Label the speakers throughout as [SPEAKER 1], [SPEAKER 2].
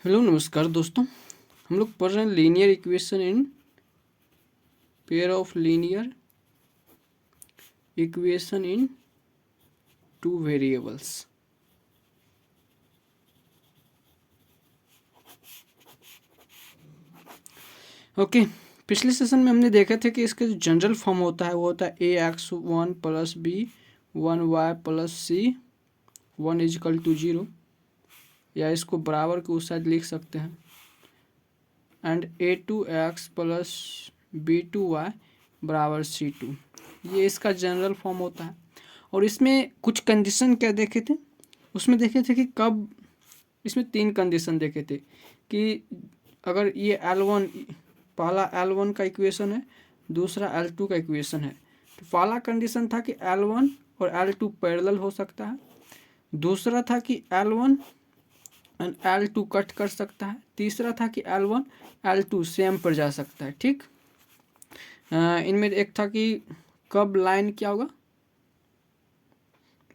[SPEAKER 1] Hello नमस्कार दोस्तों। हम लोग पढ़ रहे हैं linear equation in pair of linear equation in two variables. Okay, पिछले सेशन में हमने देखा था कि इसका जो जनरल फॉर्म होता है वो होता है ax1 plus B 1y plus C 1 equal to 0, या इसको बराबर के उस साइड लिख सकते हैं। एंड a2x प्लस b2y बराबर c2, ये इसका जनरल फॉर्म होता है। और इसमें कुछ कंडीशन क्या देखे थे, उसमें देखे थे कि कब, इसमें 3 कंडीशन देखे थे कि अगर ये L1, पहला L1 का इक्वेशन है, दूसरा L2 का इक्वेशन है, तो पहला कंडीशन था कि L1 और L2 पैरेलल हो सकता है, दूसरा था कि L1 एंड L2 कट कर सकता है, तीसरा था कि L1 L2 सेम पर जा सकता है। ठीक, इनमें एक था कि कब लाइन क्या होगा,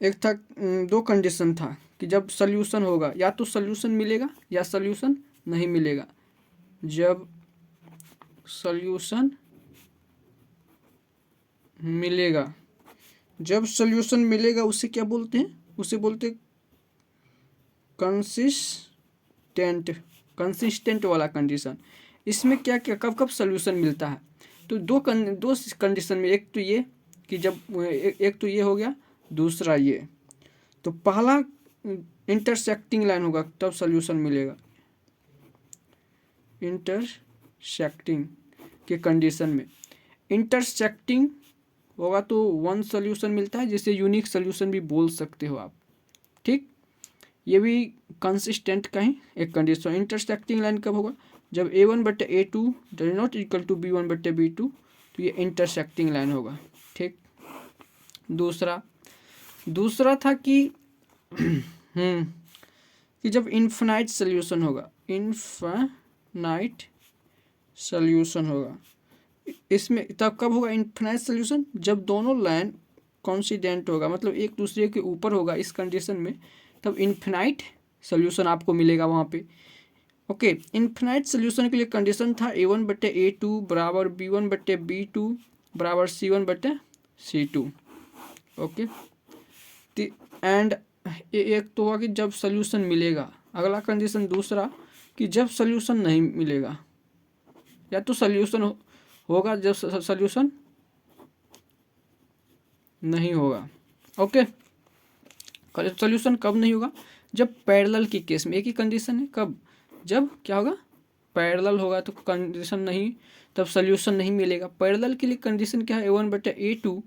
[SPEAKER 1] एक था, 2 कंडीशन था कि जब सल्यूशन होगा, या तो सल्यूशन मिलेगा या सल्यूशन नहीं मिलेगा। जब सल्यूशन मिलेगा, जब सल्यूशन मिलेगा उसे क्या बोलते हैं, उसे बोलते हैं कंसिस्टेंट वाला कंडीशन। इसमें क्या क्या कब कब सल्यूशन मिलता है, तो दो कंडीशन में, एक तो ये कि जब एक तो ये हो गया, दूसरा ये। तो पहला इंटरसेक्टिंग लाइन होगा तब सल्यूशन मिलेगा, इंटरसेक्टिंग के कंडीशन में। इंटरसेक्टिंग होगा तो 1 सॉल्यूशन मिलता है, जिसे यूनिक सॉल्यूशन भी बोल सकते हो आप। ठीक, ये भी कंसिस्टेंट का ही एक कंडीशन। इंटरसेक्टिंग लाइन कब होगा, जब a1/a2 does not equal to b1/b2, तो ये इंटरसेक्टिंग लाइन होगा। ठीक, दूसरा था कि कि जब इन्फिनाइट सॉल्यूशन होगा, इन्फिनाइट सॉल्यूशन होगा, इसमें तब कब होगा इन्फिनाइट सॉल्यूशन, जब दोनों लाइन कॉन्सिडेंट होगा, मतलब एक दूसरे के ऊपर होगा। इस कंडीशन में तब इन्फिनाइट सॉल्यूशन आपको मिलेगा वहाँ पे। ओके, इन्फिनाइट सॉल्यूशन के लिए कंडीशन था a1/a2 बराबर b1/b2 बराबर c1/c2। ओके, एंड एक तो हुआ कि जब सॉल्यूशन मिलेगा। अगला कंडीशन दूसरा कि जब सॉल्यूशन नहीं मिलेगा, या तो सॉल्यूशन होगा जब सॉल्यूशन नहीं होगा। ओके, सॉल्यूशन कब नहीं होगा, जब पैरेलल की केस में। एक ही कंडीशन है, कब, जब क्या होगा, पैरेलल होगा तो कंडीशन नहीं, तब सॉल्यूशन नहीं मिलेगा। पैरेलल के लिए कंडीशन क्या है, a1/a2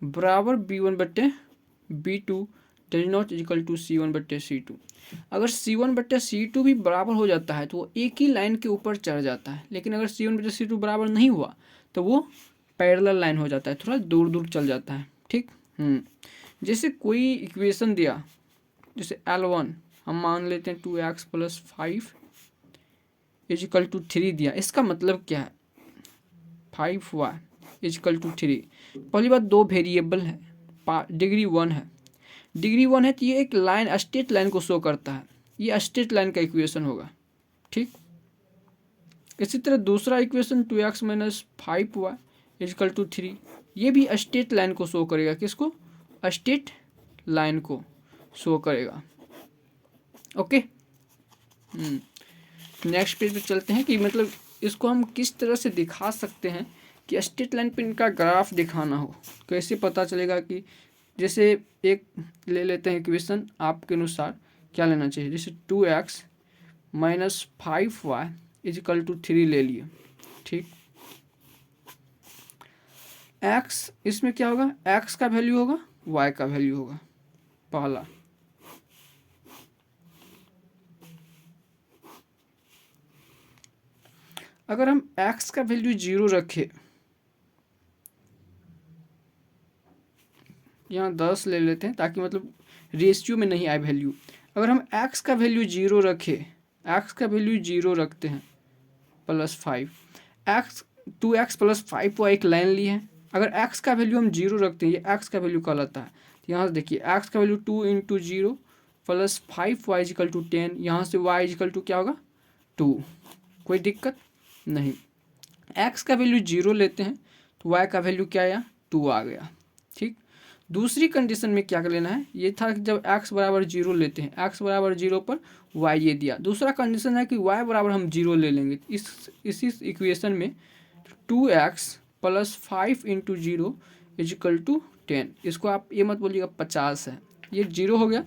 [SPEAKER 1] बराबर b1/b2 does not equal to c1/c2। अगर c1/c2 भी बराबर हो जाता है तो वो एक ही लाइन के ऊपर चढ़ जाता है, लेकिन अगर c1/c2 बराबर नहीं हुआ तो वो पैरेलल लाइन हो जाता है, थोड़ा दूर दूर चल जाता है। ठीक, जैसे कोई इक्वेशन दिया, जैसे L1 हम मान लेते हैं 2x + 5 इजिकल टू 3 दिया। इसका मतलब क्या है, 5y इजिकल टू 3। पहली बात, 2 वेरिएबल है, डिग्री 1 है, डिग्री 1 है तो ये एक लाइन, स्ट्रेट लाइन को शो करता है, ये स्ट्रेट लाइन का इक्वेशन होगा। ठीक, इसी तरह दूसरा equation 2x - 5y is equal to 3, ये भी स्ट्रेट लाइन को शो करेगा। किसको, स्ट्रेट लाइन को शो करेगा। ओके, नेक्स्ट पेज पे चलते हैं कि मतलब इसको हम किस तरह से दिखा सकते हैं कि स्ट्रेट लाइन पे इनका ग्राफ दिखाना हो, कैसे पता चलेगा। कि जैसे एक ले लेते हैं इक्वेशन, आपके अनुसार क्या लेना चाहिए, जैसे 2x - 5y इजिकल टू 3 ले लिए। ठीक, x इसमें क्या होगा, x का वैल्यू होगा, y का वैल्यू होगा पहला। अगर हम x का वैल्यू 0 रखें, यहाँ 10 ले लेते हैं ताकि मतलब रेशियो में नहीं आए वैल्यू। अगर हम x का वैल्यू 0 रखें, x का वैल्यू 0 रखते हैं +5, x 2x + 5 को एक लाइन ली है। अगर x का वैल्यू हम 0 रखते हैं, ये x का वैल्यू कहलाता है। तो यहाँ से देखिए x का value 2 × 0 plus 5y is equal to 10, यहाँ से y इजिकल टू क्या होगा 2, कोई दिक्कत नहीं। x का वैल्यू 0 लेते हैं तो y का वैल्यू क्या आया 2 आ गया। ठीक, दूसरी कंडीशन में क्या कर लेना है, ये था कि जब x बराबर 0 लेते हैं, x बराबर 0 पर y ये दिया। दूसरा कंडीशन है कि y बराबर हम 0 ले लेंगे। इसी इक्वेशन में 2x plus 5 into 0 is equal to 10, इसको आप ये मत बोलिएगा 50 है, ये 0 हो गया।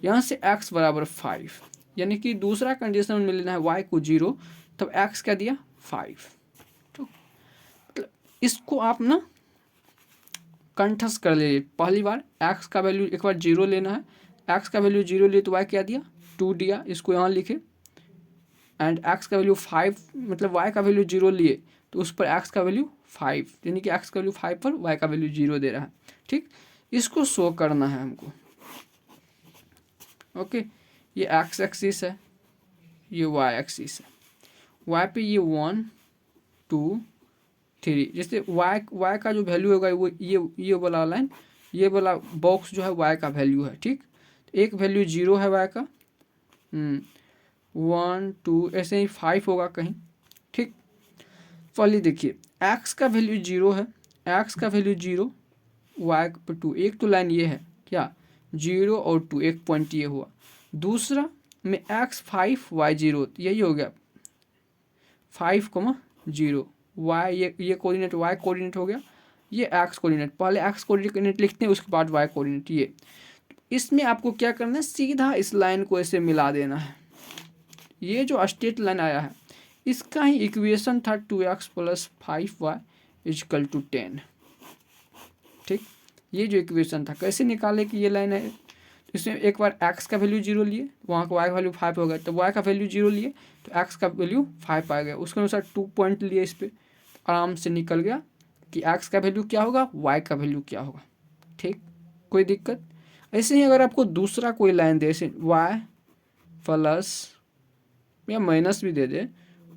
[SPEAKER 1] यहाँ से x बराबर 5, यानी कि दूसरा कंडीशन में लेना है y को 0, तब x क्या दिया 5। तो मतलब इसको आप ना कंठस्थ कर लीजिए। पहली बार x का वैल्यू एक बार 0 लेना है, x का वैल्यू 0 लिए तो y क्या दिया 2 दिया, इसको यहाँ लिखे। एंड x का वैल्यू 5, मतलब y का वैल्यू 0 लिए तो उस पर x का वैल्यू 5, यानी कि x का वैल्यू 5 पर y का वैल्यू 0 दे रहा है। ठीक, इसको शो करना है हमको। ओके, ये x एक्सिस है, ये y एक्सिस है, y पे ये 1 2 3, जैसे y का जो वैल्यू होगा वो ये वाला लाइन, ये वाला बॉक्स जो है y का वैल्यू है। ठीक, एक वैल्यू 0 है y का, 1 2 ऐसे ही 5 होगा कहीं। ठीक, पहले देखिए x का वैल्यू 0 है, x का वैल्यू 0, y पर 2, एक तो लाइन ये है क्या 0 और 2, एक पॉइंट ये हुआ। दूसरा में x 5 y 0, यही हो गया 5 0, y ये कोऑर्डिनेट y कोऑर्डिनेट हो गया, ये x कोऑर्डिनेट, पहले x कोऑर्डिनेट लिखते हैं उसके बाद y कोऑर्डिनेट। ये इसमें आपको क्या करना है, सीधा इस लाइन को ऐसे मिला देना है। ये जो स्ट्रेट लाइन आया है इसका ही इक्वेशन था 2x plus 5y is equal to 10। ठीक, ये जो इक्वेशन था कैसे निकाले कि ये लाइन है, तो इसमें एक बार x का वैल्यू 0 लिए, वहाँ का y का वैल्यू 5 हो गया, तो y का वैल्यू 0 लिए तो x का वैल्यू 5 आ गया, उसके अनुसार 2 पॉइंट लिए इस पर, आराम से निकल गया कि x का वैल्यू क्या होगा y का वैल्यू क्या होगा। ठीक, कोई दिक्कत। ऐसे ही अगर आपको दूसरा कोई लाइन दे, ऐसे y प्लस या माइनस भी दे दे,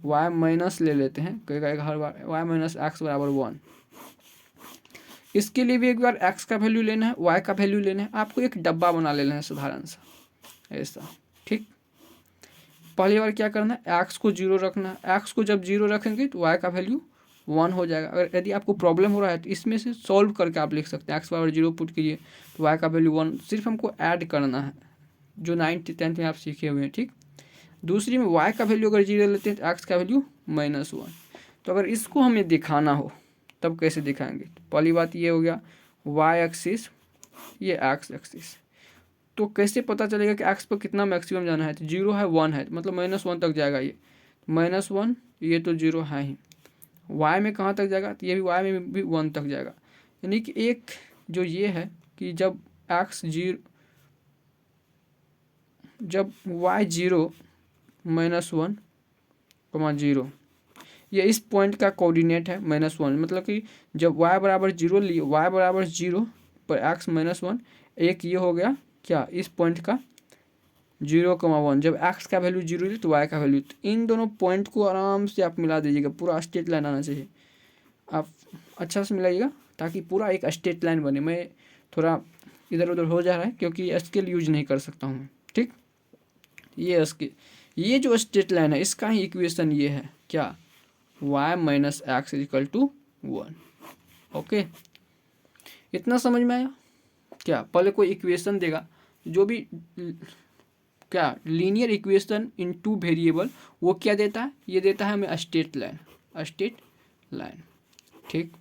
[SPEAKER 1] y माइनस ले लेते हैं, कहेगा हर बार y माइनस एक्स बराबर 1, इसके लिए भी एक बार x का वैल्यू लेना है, y का वैल्यू लेना है, आपको एक डब्बा बना लेना है साधारण सा ऐसा। ठीक, पहली बार क्या करना है, x को 0 रखना है, x को जब 0 रखेंगे तो y का वैल्यू 1 हो जाएगा। अगर यदि आपको प्रॉब्लम हो रहा है तो इसमें से सॉल्व करके आप लिख सकते हैं, x बराबर 0 पुट कीजिए तो y का वैल्यू 1, सिर्फ हमको ऐड करना है जो 9th 10th में आप सीखे हुए हैं। ठीक, दूसरी में y का वैल्यू अगर 0 लेते हैं तो x का वैल्यू -1। तो अगर इसको हमें दिखाना हो तब कैसे दिखाएंगे, तो पहली बात ये हो गया y एक्सिस, ये x एक्सिस, तो कैसे पता चलेगा कि x पर कितना मैक्सिमम जाना है, तो 0 है 1 है मतलब -1 तक जाएगा, ये -1, ये तो 0 है ही, y में कहाँ तक जाएगा, तो ये भी y में भी 1 तक जाएगा। यानी कि एक जो ये है कि जब x 0, जब y 0 -1 0, ये इस पॉइंट का कोऑर्डिनेट है -1, मतलब कि जब y बराबर 0 लिए, y बराबर 0 पर x -1, एक ये हो गया क्या इस पॉइंट का 0,1, जब x का वैल्यू 0 लिए तो y का वैल्यू, तो इन दोनों पॉइंट को आराम से आप मिला दीजिएगा, पूरा स्ट्रेट लाइन आना चाहिए, आप अच्छा से मिलाइएगा ताकि पूरा एक स्ट्रेट लाइन बने। मैं थोड़ा इधर उधर हो जा रहा है क्योंकि स्केल यूज नहीं कर सकता हूँ। ठीक, ये स्केल, ये जो स्ट्रेट लाइन है इसका ही इक्वेशन ये है क्या y minus X equal to 1। Okay, इतना समझ में आया क्या। पहले कोई इक्वेशन देगा, जो भी क्या लीनियर इक्वेशन इन 2 वेरिएबल, वो क्या देता है, ये देता है हमें स्ट्रेट लाइन, स्ट्रेट लाइन। ठीक,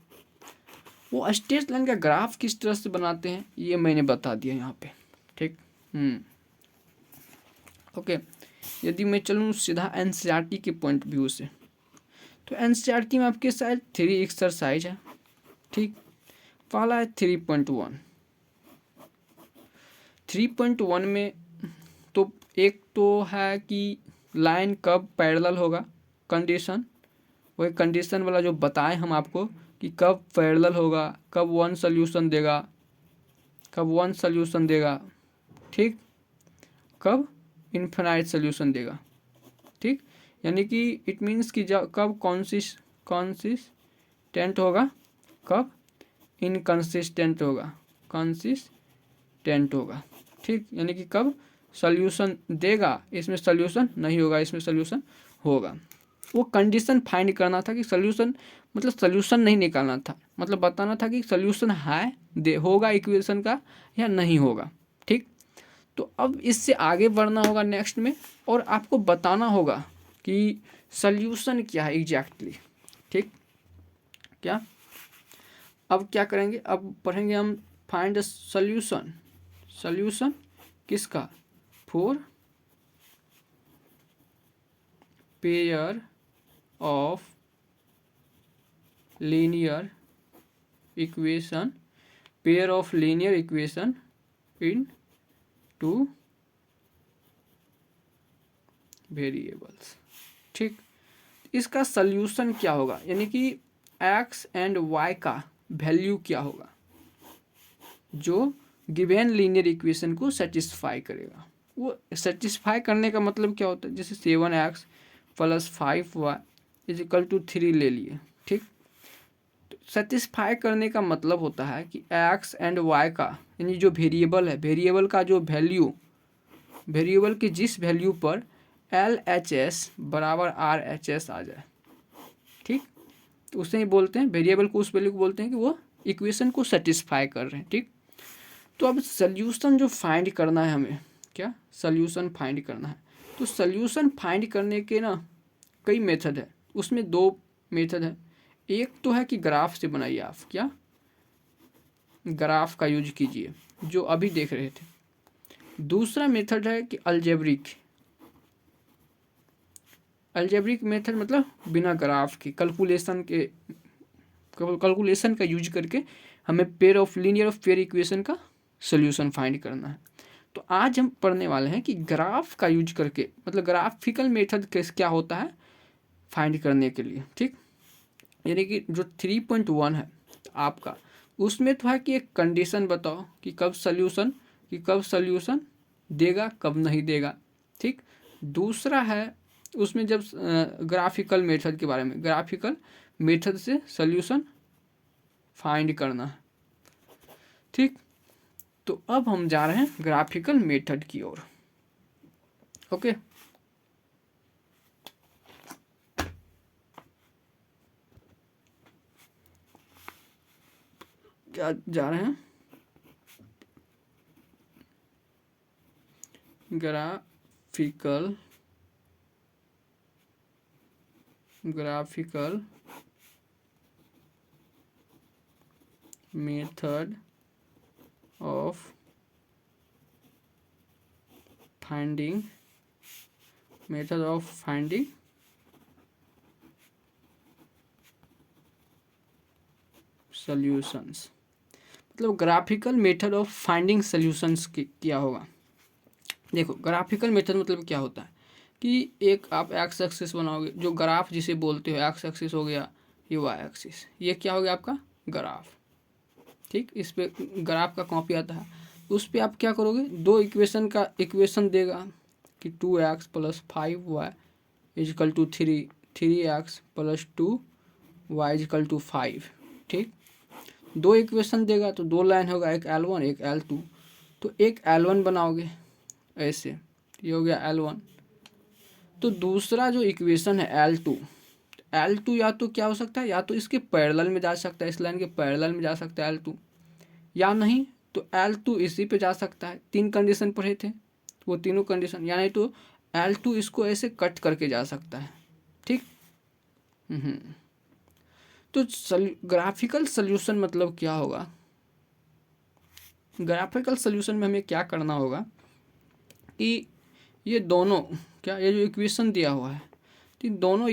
[SPEAKER 1] वो स्ट्रेट लाइन का ग्राफ किस तरह से बनाते हैं ये मैंने बता दिया यहाँ पे। ठीक, ओके, यदि मैं चलूँ सीधा एनसीईआरटी के पॉइंट व्यू से, तो एनसीईआरटी में आपके शायद 3 एक्सरसाइज है। ठीक, पहला है 3.1। 3.1 में तो एक तो है कि लाइन कब पैरेलल होगा, कंडीशन, वही कंडीशन वाला जो बताएं हम आपको कि कब पैरेलल होगा, कब वन सोल्यूशन देगा, कब वन सोल्यूशन देगा, ठीक, कब इन्फिनाइट सोल्यूशन देगा। ठीक, यानी कि इट मीन्स कि जब कब कॉन्सिस्टेंट होगा, कब इनकंसिस्टेंट होगा, कंसिस्टेंट होगा। ठीक, यानी कि कब सॉल्यूशन देगा, इसमें सॉल्यूशन नहीं होगा, इसमें सॉल्यूशन होगा। वो कंडीशन फाइंड करना था कि सॉल्यूशन मतलब सॉल्यूशन नहीं निकालना था, मतलब बताना था कि सॉल्यूशन है दे होगा इक्वेशन का या नहीं होगा। ठीक, तो अब इससे आगे बढ़ना होगा नेक्स्ट में, और आपको बताना होगा कि सॉल्यूशन क्या है एग्जैक्टली। ठीक, क्या अब क्या करेंगे, अब पढ़ेंगे हम फाइंड द सॉल्यूशन। सॉल्यूशन किसका, for pair of linear equation, pair of linear equation in two variables. ठीक, इसका सॉल्यूशन क्या होगा, यानी कि एक्स एंड वाई का वैल्यू क्या होगा जो गिवन लीनियर इक्वेशन को सेटिस्फाई करेगा। वो सेटिस्फाई करने का मतलब क्या होता है, जैसे 7x + 5y = 3 ले लिए। ठीक, तो सेटिस्फाई करने का मतलब होता है कि x एंड y का, यानी जो वेरिएबल है, वेरिएबल का जो वैल्यू, वेरिएबल के जिस वैल्यू पर LHS = RHS आ जाए। ठीक, तो उसे ही बोलते हैं, वेरिएबल को उस वैल्यू को बोलते हैं कि वो इक्वेशन को सेटिस्फाई कर रहे हैं। ठीक, तो अब सॉल्यूशन जो फाइंड करना है हमें, क्या सॉल्यूशन फाइंड करना है, तो सॉल्यूशन फाइंड करने के ना कई मेथड है, उसमें 2 मेथड है। एक तो है कि ग्राफ से बनाइए आप, क्या ग्राफ का यूज कीजिए जो अभी देख रहे थे। दूसरा मेथड है कि अलजेब्रिक। अलजेब्रिक मेथड मतलब बिना ग्राफ के, कैलकुलेशन का यूज करके हमें pair of linear of pair equation का सोल्यूशन फाइंड करना है। तो आज हम पढ़ने वाले हैं कि ग्राफ का यूज करके, मतलब ग्राफिकल मेथड क्या होता है फाइंड करने के लिए। ठीक, यानी कि जो 3.1 है आपका, उसमें तो है कि एक कंडीशन बताओ कि कब सॉल्यूशन देगा कब नहीं देगा। ठीक, दूसरा है उसमें जब ग्राफिकल मेथड के बारे में, ग्राफिकल मेथड से सॉल्यूशन फाइंड करना है। ठीक, तो अब हम जा रहे हैं ग्राफिकल मेथड की ओर। ओके, क्या जा रहे हैं, graphical method of finding solutions. मतलब graphical method of finding solutions क्या होगा। देखो, ग्राफिकल मेथड मतलब क्या होता है कि एक आप एक्स एक्सिस बनाओगे, जो ग्राफ जिसे बोलते हो, एक्स एक्सिस हो गया, ये वाई एक्सिस, ये क्या हो गया आपका ग्राफ। ठीक, इस पे ग्राफ का कॉपी आता है, उस पर आप क्या करोगे, 2 इक्वेशन देगा कि 2x + 5y = 3, 3x + 2y = 5। ठीक, 2 इक्वेशन देगा तो 2 लाइन होगा, एक L1 एक L2, तो एक L1 बनाओगे ऐसे, ये हो गया L1। तो दूसरा जो इक्वेशन है L2 या तो क्या हो सकता है, या तो इसके पैरेलल में जा सकता है, इस लाइन के पैरेलल में जा सकता है L2, या नहीं तो L2 इसी पे जा सकता है। 3 कंडीशन पढ़े थे, वो तीनों कंडीशन, या नहीं तो L2 इसको ऐसे कट करके जा सकता है। ठीक, तो ग्राफिकल सोल्यूशन मतलब क्या होगा, ग्राफिकल सोल्यूशन में हमें क्या करना होगा कि ये दोनों, क्या ये जो इक्वेशन दिया हुआ है, तो दोनों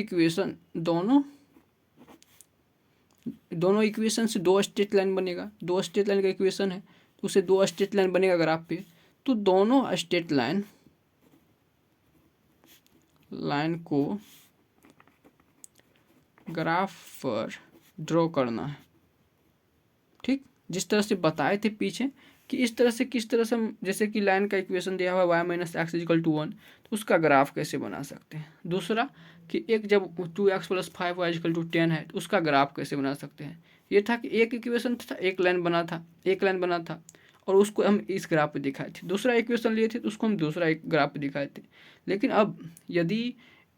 [SPEAKER 1] इक्वेशन से 2 स्ट्रेट लाइन बनेगा, 2 स्ट्रेट लाइन का इक्वेशन है तो उसे 2 स्ट्रेट लाइन बनेगा ग्राफ पे। तो दोनों स्ट्रेट लाइन को ग्राफ पर ड्रॉ करना है। ठीक, जिस तरह से बताए थे पीछे कि इस तरह से, किस तरह से हम, जैसे कि लाइन का इक्वेशन दिया हुआ है y - x = 1, तो उसका ग्राफ कैसे बना सकते हैं। दूसरा कि एक जब 2x + 5y = 10 है तो उसका ग्राफ कैसे बना सकते हैं। ये था कि एक इक्वेशन था, एक लाइन बना था, और उसको हम इस ग्राफ पे दिखाए थे। दूसरा इक्वेशन लिए थे तो उसको हम दूसरा एक ग्राफ पे दिखाए थे। लेकिन अब यदि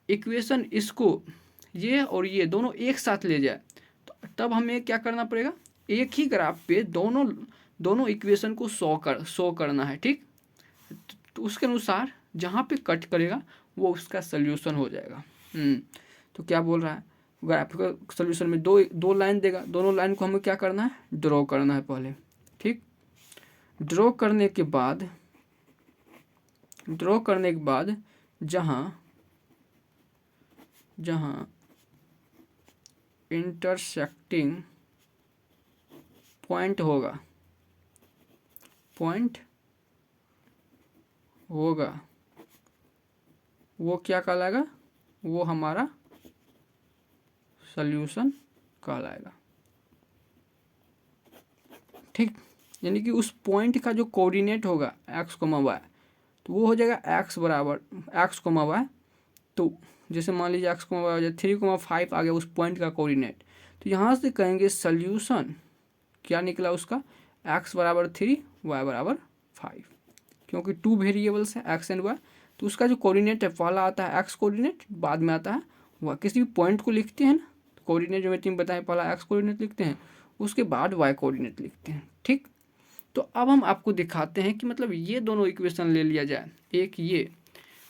[SPEAKER 1] इक्वेशन इसको ये और ये दोनों एक साथ ले जाए तो तब हमें क्या करना पड़ेगा, एक ही ग्राफ पे दोनों इक्वेशन को शो करना है, ठीक। तो उसके अनुसार जहाँ पे कट करेगा वो उसका सल्यूशन हो जाएगा। तो क्या बोल रहा है, ग्राफिकल सॉल्यूशन में दो लाइन देगा, दोनों लाइन को हमें क्या करना है, ड्रॉ करना है पहले, ठीक। ड्रॉ करने के बाद जहाँ इंटरसेक्टिंग पॉइंट होगा वो क्या कहलाएगा, वो हमारा सॉल्यूशन कहलाएगा, ठीक। यानी कि उस पॉइंट का जो कोऑर्डिनेट होगा x, y, तो वो हो जाएगा x बराबर x, y। तो जैसे मान लीजिए x, y हो जाए 3,5 आ गया उस पॉइंट का कोऑर्डिनेट। तो यहाँ से कहेंगे सॉल्यूशन क्या निकला उसका, x बराबर 3, y बराबर 5, क्योंकि 2 वेरिएबल्स है x एंड y। तो उसका जो कोऑर्डिनेट है पहला आता है x कोऑर्डिनेट, बाद में आता है y। किसी भी पॉइंट को लिखते हैं ना, कोऑर्डिनेट जो मैं तुम बताएं, पहला x कोऑर्डिनेट लिखते हैं, उसके बाद y कोऑर्डिनेट लिखते हैं, ठीक। तो अब हम आपको दिखाते हैं कि मतलब ये दोनों इक्वेशन ले लिया जाए, एक ये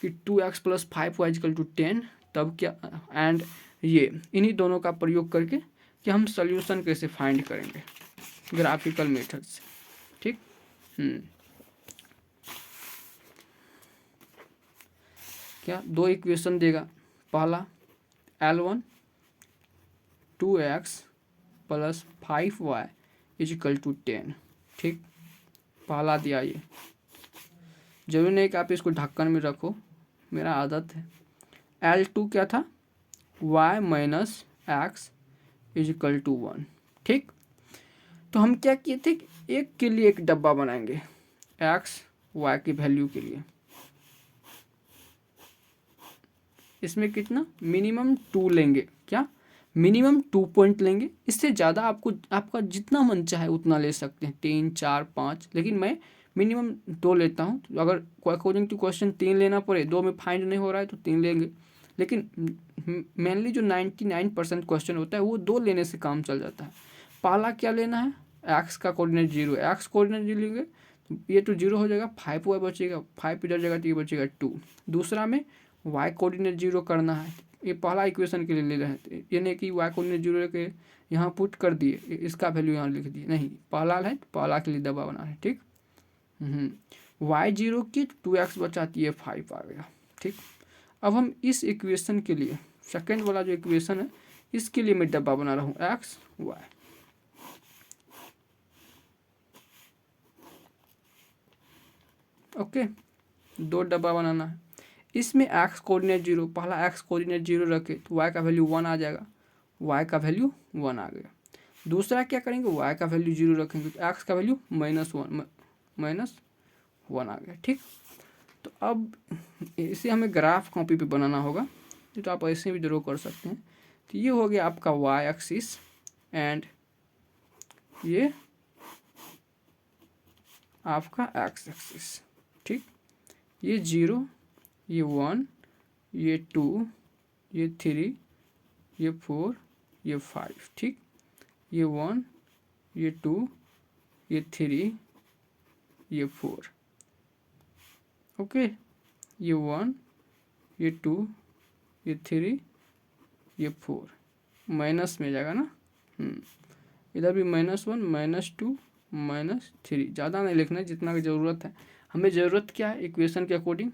[SPEAKER 1] कि 2x + 5y = 10, तब क्या, एंड ये इन्हीं दोनों का प्रयोग करके कि हम सॉल्यूशन कैसे फाइंड करेंगे ग्राफिकल मेथड से, ठीक। क्या दो इक्वेशन देगा, पहला L1 2x + 5y = 10, ठीक। पहला दिया ये, जरूरी नहीं कि आप इसको ढक्कन में रखो, मेरा आदत है। L2 क्या था, y - x = 1, ठीक। तो हम क्या किए थे, एक के लिए एक डब्बा बनाएंगे x y की वैल्यू के लिए। इसमें कितना मिनिमम 2 लेंगे, क्या मिनिमम 2 पॉइंट लेंगे। इससे ज़्यादा आपका जितना मन चाहे उतना ले सकते हैं, 3 4 5, लेकिन मैं मिनिमम 2 लेता हूँ। अगर अकॉर्डिंग टू क्वेश्चन 3 लेना पड़े, 2 में फाइंड नहीं हो रहा है तो 3 लेंगे, लेकिन मेनली जो 99% क्वेश्चन होता है वो 2 लेने से काम चल जाता है। पहला क्या लेना है, एक्स का कोऑर्डिनेट 0 है, एक्स कोऑर्डिनेट 0 लेंगे ये तो 0 हो जाएगा, 5y बचेगा, 5 इधर जाएगा तो ये बचेगा 2। दूसरा में y कोऑर्डिनेट 0 करना है, ये पहला इक्वेशन के लिए ले रहे हैं, ये नहीं कि y कोऑर्डिनेट 0 लेके यहाँ पुट कर दिए, इसका वैल्यू यहाँ लिख दिए, नहीं, पहला है पहला के लिए दबा बना है, ठीक। y 0 की 2x बचाती है 5 आ गया, ठीक। अब हम इस इक्वेशन के लिए सेकेंड वाला जो इक्वेशन है इसके लिए मैं डब्बा बना रहा हूँ x y, ओके। 2 डब्बा बनाना है, इसमें x कोऑर्डिनेट 0, पहला x कोऑर्डिनेट 0 रखे तो y का वैल्यू 1 आ जाएगा, y का वैल्यू 1 आ गया। दूसरा क्या करेंगे, y का वैल्यू 0 रखेंगे तो x का वैल्यू -1 आ गया, ठीक। तो अब इसे हमें ग्राफ कॉपी पे बनाना होगा, तो आप ऐसे भी ड्रॉ कर सकते हैं। तो ये हो गया आपका y एक्सिस एंड ये आपका x एक्सिस, ठीक। ये 0, ये 1, ये 2, ये 3, ये 4, ये 5, ठीक। ये 1, ये 2, ये 3, ये 4, ओके। ये 1, ये 2, ये 3, ये 4, माइनस में जाएगा ना, इधर भी -1 -2 -3, ज़्यादा नहीं लिखना है, जितना की ज़रूरत है हमें। ज़रूरत क्या है इक्वेशन के अकॉर्डिंग,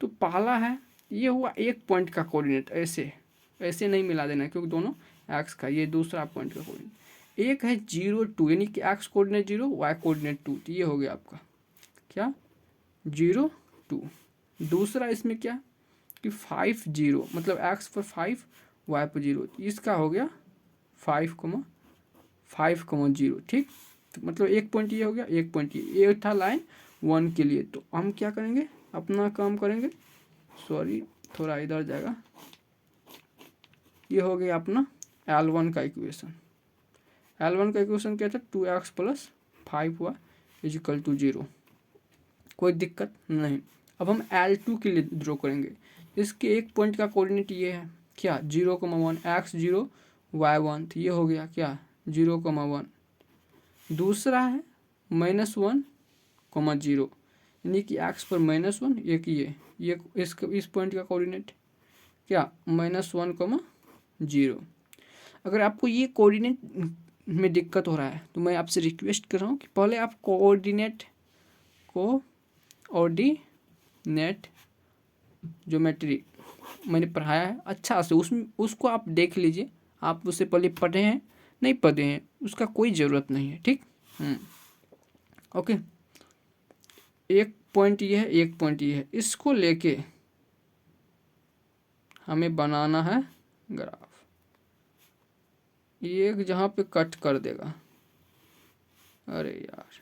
[SPEAKER 1] तो पहला है ये हुआ एक पॉइंट का कोऑर्डिनेट, ऐसे नहीं मिला देना क्योंकि दोनों एक्स का, ये दूसरा पॉइंट का कोऑर्डिनेट। एक है 0 2, यानी कि एक्स कोऑर्डिनेट 0 वाई कोऑर्डिनेट 2, तो ये हो गया आपका क्या 0 2। दूसरा इसमें क्या कि 5 0, मतलब एक्स पर 5 वाई पर 0, इसका हो गया 5 0, ठीक। तो मतलब एक पॉइंट ये हो गया, एक पॉइंट ये था लाइन 1 के लिए। तो हम क्या करेंगे, अपना काम करेंगे, सॉरी थोड़ा इधर जाएगा, ये हो गया अपना L1 का इक्वेशन। L1 का इक्वेशन क्या था, 2x + 5y is equal to 0, कोई दिक्कत नहीं। अब हम L2 के लिए ड्रॉ करेंगे। इसके एक पॉइंट का कोऑर्डिनेट ये है क्या 0,1, x 0 y 1, तो ये हो गया क्या 0,1। दूसरा है -1,0, यानी कि x पर -1, एक ये इस पॉइंट का कोऑर्डिनेट क्या -1,0। अगर आपको ये कोऑर्डिनेट में दिक्कत हो रहा है तो मैं आपसे रिक्वेस्ट कर रहा हूँ कि पहले आप कोऑर्डिनेट ज्योमेट्री मैंने पढ़ाया है अच्छा से, उसको आप देख लीजिए। आप उससे पहले पढ़े हैं नहीं पढ़े हैं उसका कोई ज़रूरत नहीं है, ठीक। ओके, एक पॉइंट ये है, एक पॉइंट ये है, इसको लेके हमें बनाना है ग्राफ। ये जहाँ पे कट कर देगा, अरे यार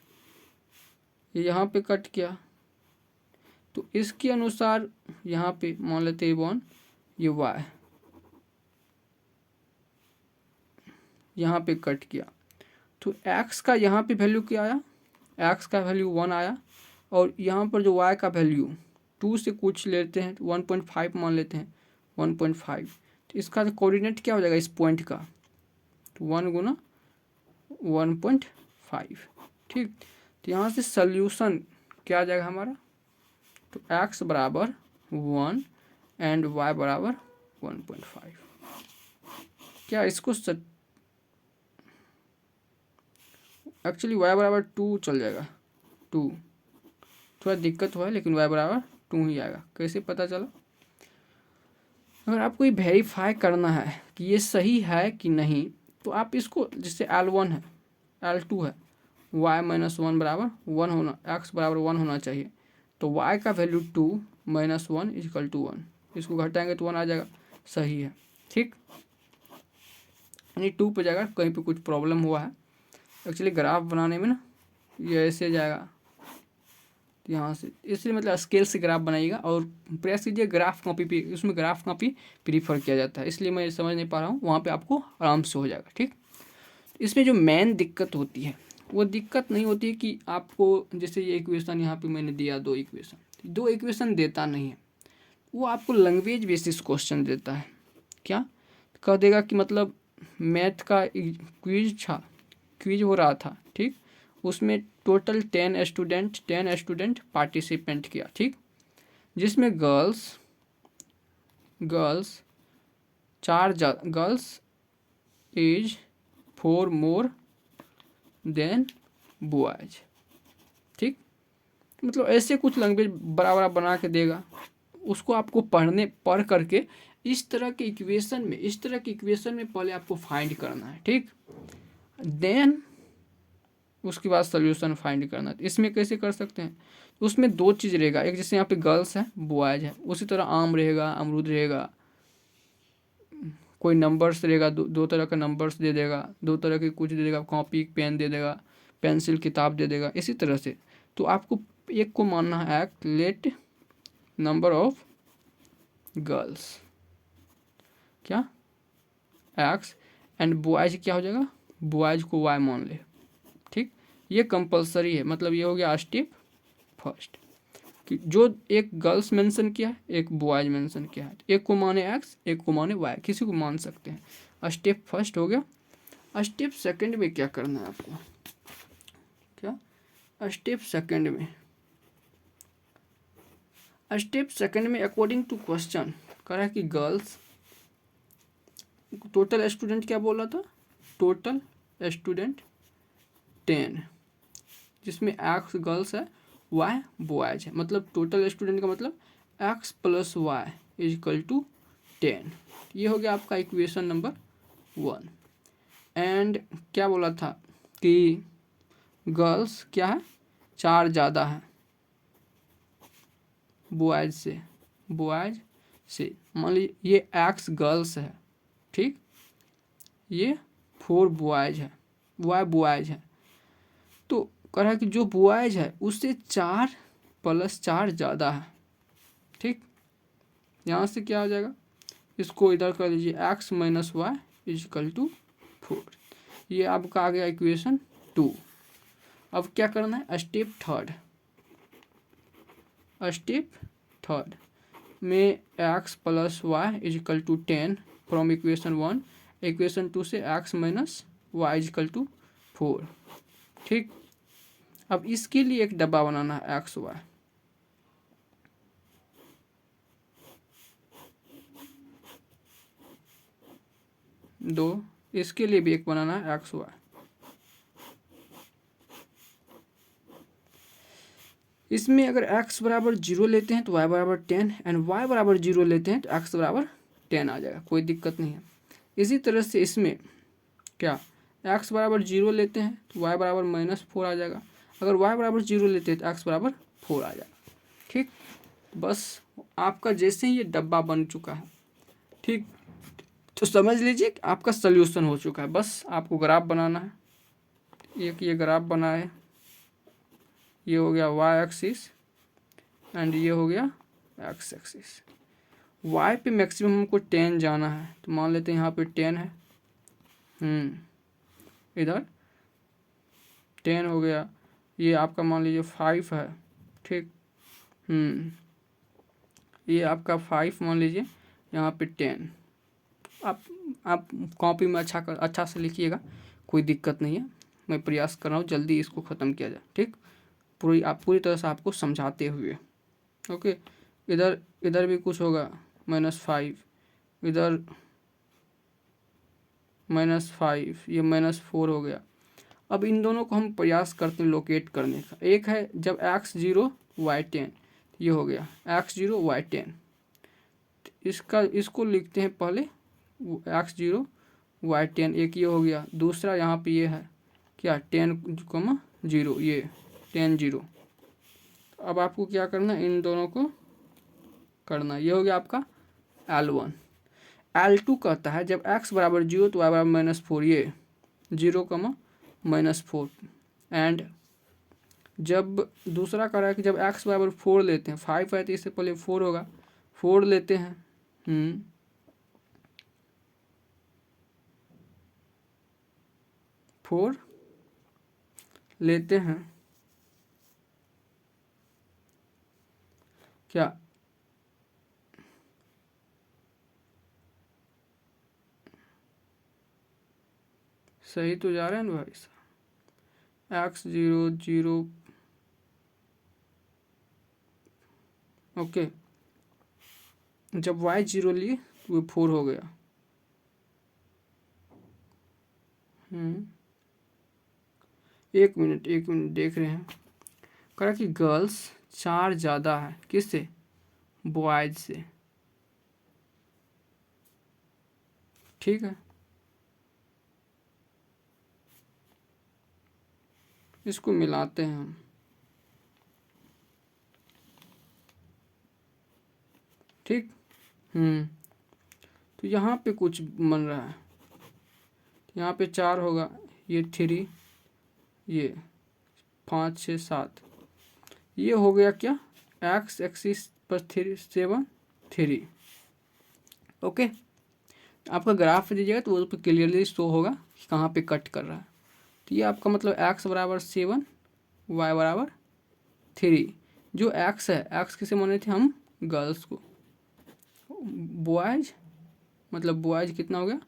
[SPEAKER 1] ये यहाँ पे कट किया, तो इसके अनुसार यहाँ पे मान लेते हैं वन, ये y यहाँ पे कट किया, तो x का यहाँ पे वैल्यू क्या आया, x का वैल्यू 1 आया, और यहाँ पर जो y का वैल्यू 2 से कुछ लेते हैं तो 1.5 मान लेते हैं, 1.5, तो इसका कोऑर्डिनेट क्या हो जाएगा इस पॉइंट का, तो 1 गुना 1.5, ठीक। तो यहाँ से सल्यूशन क्या आ जाएगा हमारा, तो x बराबर 1 एंड y बराबर 1.5। क्या इसको एक्चुअली y बराबर 2 चल जाएगा, 2 थोड़ा दिक्कत हुआ है लेकिन y बराबर 2 ही आएगा। कैसे पता चला, अगर आपको ये वेरीफाई करना है कि ये सही है कि नहीं, तो आप इसको जैसे L1 है L2 है, y-1 बराबर 1 होना, x बराबर 1 होना चाहिए, तो y का वैल्यू 2 -1 इक्वल टू 1, इसको घटाएंगे तो 1 आ जाएगा, सही है, ठीक। यानी 2 पे जाएगा, कहीं पे कुछ प्रॉब्लम हुआ है एक्चुअली ग्राफ बनाने में ना, ये ऐसे जाएगा यहाँ से, इसलिए मतलब स्केल से ग्राफ बनाइएगा और प्रयास कीजिए ग्राफ कॉपी पे, उसमें ग्राफ कॉपी प्रीफर किया जाता है, इसलिए मैं समझ नहीं पा रहा हूँ, वहाँ पे आपको आराम से हो जाएगा, ठीक। इसमें जो मेन दिक्कत होती है वो दिक्कत नहीं होती है कि आपको जैसे ये इक्वेशन यहाँ पे मैंने दिया, दो इक्वेशन देता नहीं है, वो आपको लैंग्वेज बेसिस क्वेश्चन देता है। क्या कह देगा कि मतलब मैथ का क्विज हो रहा था, ठीक, उसमें टोटल 10 स्टूडेंट पार्टिसिपेंट किया, ठीक, जिसमें girls 4 is 4 more than boys, ठीक। मतलब ऐसे कुछ लैंग्वेज बराबर बना के देगा, उसको आपको पढ़ करके इस तरह के इक्वेशन में पहले आपको फाइंड करना है, ठीक, देन उसके बाद सॉल्यूशन फाइंड करना है। इसमें कैसे कर सकते हैं, उसमें 2 चीज़ रहेगा, एक जैसे यहाँ पे गर्ल्स है बॉयज है, उसी तरह आम रहेगा, अमरूद रहेगा, कोई नंबर्स रहेगा, दो तरह का नंबर्स दे देगा, 2 तरह के कुछ दे देगा, कॉपी पेन दे देगा, पेंसिल किताब दे देगा, इसी तरह से। तो आपको एक को मानना है लेट नंबर ऑफ गर्ल्स क्या x एंड बॉयज क्या हो जाएगा, बॉयज को y मान ले, ठीक। ये कंपलसरी है, मतलब ये हो गया स्टेप फर्स्ट कि जो एक गर्ल्स मेंशन किया है, एक बॉयज मेंशन किया है, एक को माने x, एक को माने y, किसी को मान सकते हैं। स्टेप फर्स्ट हो गया। स्टेप सेकंड में क्या करना है आपको, क्या स्टेप सेकंड में अकॉर्डिंग टू क्वेश्चन कह रहा है कि गर्ल्स टोटल स्टूडेंट क्या बोला था, टोटल स्टूडेंट 10, जिसमें x गर्ल्स है y बॉयज है, मतलब टोटल स्टूडेंट का मतलब x + y is equal to 10। ये हो गया आपका इक्वेशन नंबर 1। एंड क्या बोला था कि गर्ल्स क्या है 4 ज़्यादा है बॉयज से, मान लीजिए ये x गर्ल्स है, ठीक, ये 4 बॉयज है, y बॉयज है, तो कह रहा है कि जो बॉयज है उससे 4 + 4 ज़्यादा है, ठीक। यहाँ से क्या हो जाएगा, इसको इधर कर लीजिए, x - y is equal to 4, ये आपका आ गया इक्वेशन 2। अब क्या करना है, स्टेप थर्ड में x plus Y is equal to 10 from equation 1, equation 2 से x minus Y is equal to 4। ठीक, अब इसके लिए एक डब्बा बनाना है एक्स वाई, दो, इसके लिए भी एक बनाना है एक्स वाई। इसमें अगर x बराबर 0 लेते हैं तो y बराबर 10 एंड y बराबर 0 लेते हैं तो x बराबर 10 आ जाएगा, कोई दिक्कत नहीं है। इसी तरह से इसमें क्या, x बराबर 0 लेते हैं तो y बराबर -4 आ जाएगा, अगर y बराबर 0 लेते हैं तो x बराबर 4 आ जाएगा। ठीक, बस आपका जैसे ही ये डब्बा बन चुका है, ठीक, तो समझ लीजिए कि आपका सल्यूशन हो चुका है। बस आपको ग्राफ बनाना है, एक ये ग्राफ बनाए, ये हो गया y एक्सिस एंड ये हो गया x एक्सिस। y पे मैक्सिमम हमको 10 जाना है, तो मान लेते हैं यहाँ पे 10 है, इधर 10 हो गया, ये आपका मान लीजिए 5 है। ठीक, ये आपका 5 मान लीजिए, यहाँ पे 10। आप कॉपी में अच्छा से लिखिएगा, कोई दिक्कत नहीं है, मैं प्रयास कर रहा हूँ जल्दी इसको ख़त्म किया जाए। ठीक, पूरी तरह से आपको समझाते हुए। ओके, इधर भी कुछ होगा, -5, इधर -5, ये -4 हो गया। अब इन दोनों को हम प्रयास करते हैं लोकेट करने का। एक है जब x 0 y 10, ये हो गया x 0 y 10, इसको लिखते हैं पहले x 0 y 10, एक ये हो गया। दूसरा यहाँ पे ये है क्या, 10,0, ये 10 0। अब आपको क्या करना है, इन दोनों को करना, ये हो गया आपका L1। L2 कहता है जब x बराबर 0 तो y बराबर -4, ये 0, -4। एंड जब दूसरा कह रहा है कि जब x बराबर 4 लेते हैं, 5 है तो इससे पहले 4 होगा, 4 लेते हैं, 4 लेते हैं, क्या सही तो जा रहे हैं ना भाई साहब, x 0 0, ओके, जब y 0 लिए तो वो 4 हो गया। एक मिनट देख रहे हैं, कहा कि गर्ल्स 4 ज़्यादा है किससे, बॉयज से। ठीक है, इसको मिलाते हैं हम। ठीक, तो यहाँ पे कुछ बन रहा है, यहाँ पे 4 होगा, ये 3, ये 5 6 7, ये हो गया क्या, x एक्सिस पर 3 7 3। ओके, आपका ग्राफ दीजिएगा तो उस पर क्लियरली शो होगा कि कहाँ पे कट कर रहा है। तो ये आपका मतलब x बराबर 7, y बराबर 3। जो x है, x किसे माने थे हम, गर्ल्स को। बॉयज मतलब बॉयज कितना हो गया,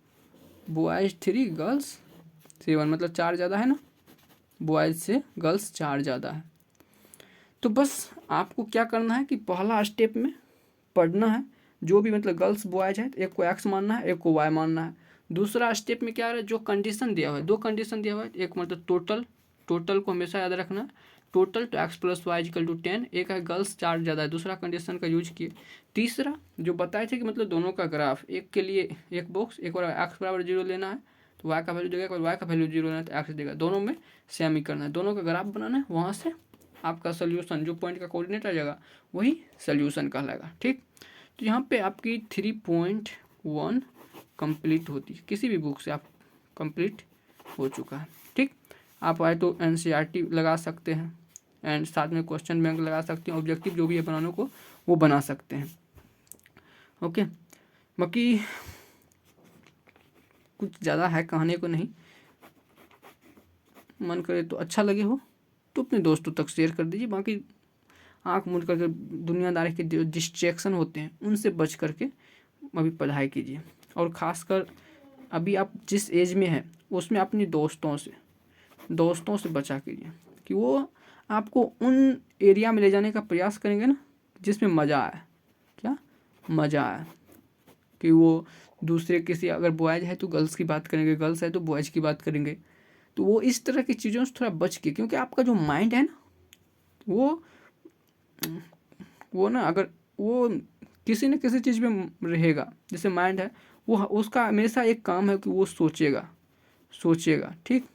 [SPEAKER 1] बॉयज 3 गर्ल्स 7, मतलब 4 ज़्यादा है ना, बॉयज से गर्ल्स 4 ज़्यादा है। तो बस आपको क्या करना है कि पहला स्टेप में पढ़ना है, जो भी मतलब गर्ल्स बॉयज है, एक को x मानना है, एक को y मानना है। दूसरा स्टेप में क्या है, जो कंडीशन दिया हुआ है, 2 कंडीशन दिया हुआ है, एक मतलब टोटल को हमेशा याद रखना है, टोटल तो x plus Y equal to 10, एक है गर्ल्स 4 ज़्यादा है, दूसरा कंडीशन का यूज किए। तीसरा जो बताए थे कि मतलब दोनों का ग्राफ, एक के लिए एक बॉक्स, एक बार x बराबर 0 लेना है तो y का वैल्यू देगा, एक बार y का वैल्यू 0 लेना है तो x देगा, दोनों में सेम ही करना है, दोनों का ग्राफ बनाना है, वहाँ से आपका सोल्यूशन जो पॉइंट का कोऑर्डिनेट आ जाएगा वही सोल्यूशन कहलाएगा। ठीक, तो यहाँ पे आपकी 3.1 कंप्लीट होती है, किसी भी बुक से आप कंप्लीट हो चुका है। ठीक, आप आए तो NCERT लगा सकते हैं एंड साथ में क्वेश्चन बैंक लगा सकते हैं, ऑब्जेक्टिव जो भी है बनाने को वो बना सकते हैं। ओके, बाकी कुछ ज़्यादा है कहने को नहीं, मन करे तो अच्छा लगे हो तो अपने दोस्तों तक शेयर कर दीजिए। बाकी आँख मूंद करके दुनियादारी के जो डिस्ट्रैक्शन होते हैं उनसे बच करके अभी पढ़ाई कीजिए। और ख़ासकर अभी आप जिस एज में हैं उसमें अपने दोस्तों से बचा कीजिए कि वो आपको उन एरिया में ले जाने का प्रयास करेंगे ना जिसमें मज़ा आए। क्या मज़ा आए कि वो दूसरे किसी, अगर बॉयज़ है तो गर्ल्स की बात करेंगे, गर्ल्स है तो बॉयज़ की बात करेंगे। तो वो इस तरह की चीज़ों से थोड़ा बच के, क्योंकि आपका जो माइंड है ना वो ना अगर वो किसी न किसी चीज़ में रहेगा, जैसे माइंड है वो उसका हमेशा एक काम है कि वो सोचेगा। ठीक,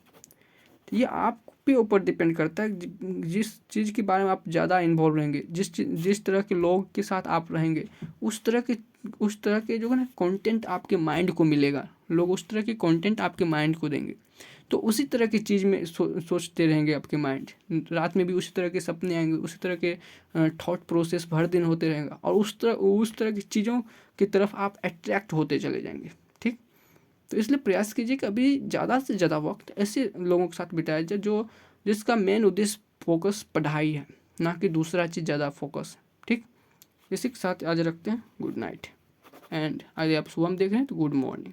[SPEAKER 1] तो ये आप पे ऊपर डिपेंड करता है जिस चीज़ के बारे में आप ज़्यादा इन्वॉल्व रहेंगे, जिस तरह के लोग के साथ आप रहेंगे उस तरह के जो है ना कंटेंट आपके माइंड को मिलेगा। लोग उस तरह के कंटेंट आपके माइंड को देंगे, तो उसी तरह की चीज़ में सोचते रहेंगे आपके माइंड। रात में भी उसी तरह के सपने आएंगे, उसी तरह के थॉट प्रोसेस भर दिन होते रहेगा, और उस तरह की चीज़ों की तरफ आप अट्रैक्ट होते चले जाएंगे। ठीक, तो इसलिए प्रयास कीजिए कि अभी ज़्यादा से ज़्यादा वक्त ऐसे लोगों के साथ बिताया जाए जिसका मेन उद्देश्य फोकस पढ़ाई है, ना कि दूसरा चीज़ ज़्यादा फोकस। ठीक, इसी के साथ आज रखते हैं। Good night. एंड यदि आप सुबह में देख रहे हैं तो गुड मॉर्निंग।